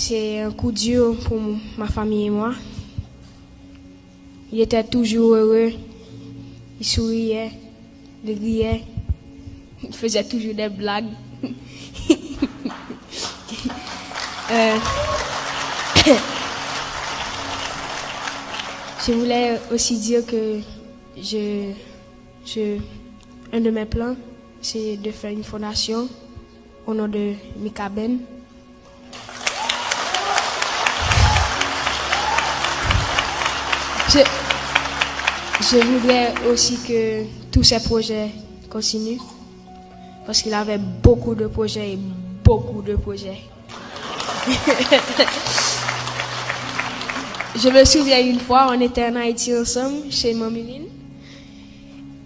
c'est un coup dur pour ma famille et moi. Il était toujours heureux, il souriait, il riait, il faisait toujours des blagues. Je voulais aussi dire que un de mes plans, c'est de faire une fondation au nom de Mika Ben. Je voudrais aussi que tous ces projets continuent parce qu'il avait beaucoup de projets et beaucoup de projets. Je me souviens une fois, on était en Haïti ensemble chez Mamiline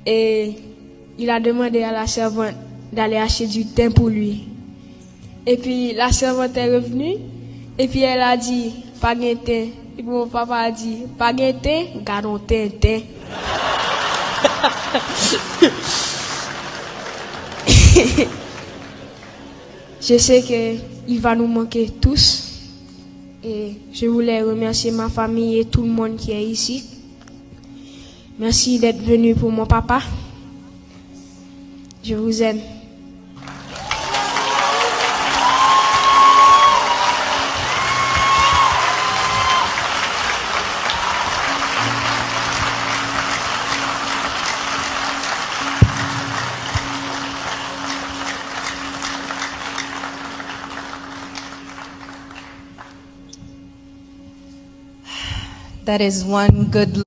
et il a demandé à la servante d'aller acheter du thym pour lui. Et puis la servante est revenue et puis elle a dit pas de thym. Et puis mon papa a dit pas de thym, gardons thym. Je sais qu'il va nous manquer tous. Et je voulais remercier ma famille et tout le monde qui est ici. Merci d'être venu pour mon papa. Je vous aime. That is one good